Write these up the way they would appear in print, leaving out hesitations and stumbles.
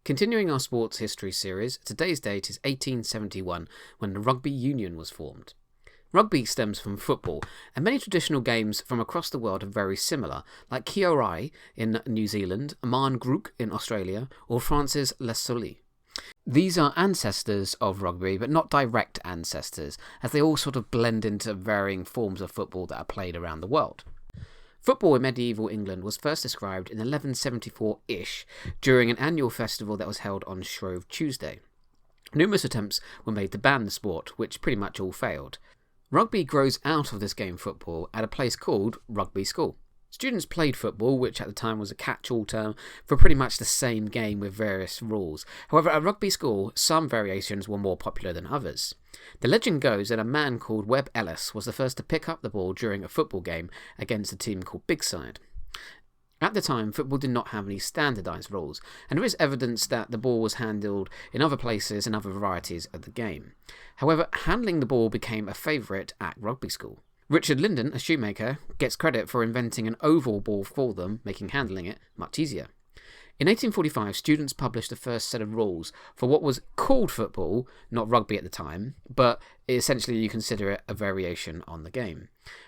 Continuing our sports history series, today's date is 1871, when the Rugby Union was formed. Rugby stems from football, and many traditional games from across the world are very similar, like Kiarai in New Zealand, Aman Grook in Australia, or France's Les Solis. These are ancestors of rugby, but not direct ancestors, as they all sort of blend into varying forms of football that are played around the world. Football in medieval England was first described in 1174-ish during an annual festival that was held on Shrove Tuesday. Numerous attempts were made to ban the sport, which pretty much all failed. Rugby grows out of this game football at a place called Rugby School. Students played football, which at the time was a catch-all term for pretty much the same game with various rules. However, at Rugby School, some variations were more popular than others. The legend goes that a man called Webb Ellis was the first to pick up the ball during a football game against a team called Bigside. At the time, football did not have any standardised rules, and there is evidence that the ball was handled in other places and other varieties of the game. However, handling the ball became a favourite at Rugby School. Richard Linden, a shoemaker, gets credit for inventing an oval ball for them, making handling it much easier. In 1845, students published the first set of rules for what was called football, not rugby at the time, but essentially you consider it a variation on the game.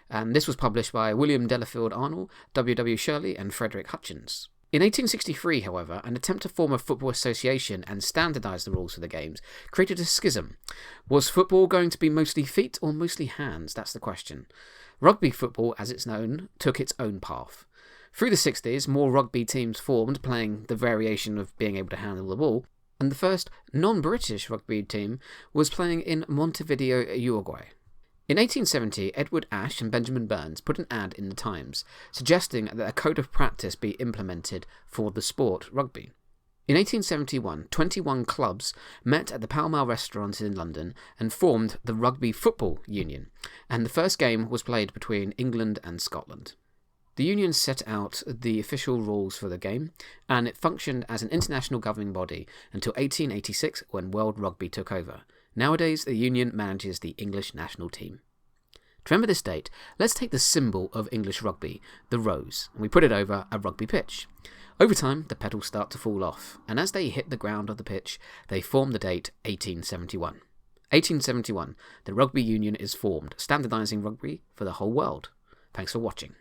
This was published by William Delafield Arnold, W. Shirley, and Frederick Hutchins. In 1863, however, an attempt to form a football association and standardise the rules for the games created a schism. Was football going to be mostly feet or mostly hands? That's the question. Rugby football, as it's known, took its own path. Through the 60s, more rugby teams formed, playing the variation of being able to handle the ball, and the first non-British rugby team was playing in Montevideo, Uruguay. In 1870, Edward Ashe and Benjamin Burns put an ad in the Times, suggesting that a code of practice be implemented for the sport rugby. In 1871, 21 clubs met at the Pall Mall restaurant in London and formed the Rugby Football Union, and the first game was played between England and Scotland. The union set out the official rules for the game, and it functioned as an international governing body until 1886, when World Rugby took over. Nowadays, the union manages the English national team. To remember this date, let's take the symbol of English rugby, the rose, and we put it over a rugby pitch. Over time, the petals start to fall off, and as they hit the ground of the pitch, they form the date 1871. 1871, the Rugby Union is formed, standardising rugby for the whole world. Thanks for watching.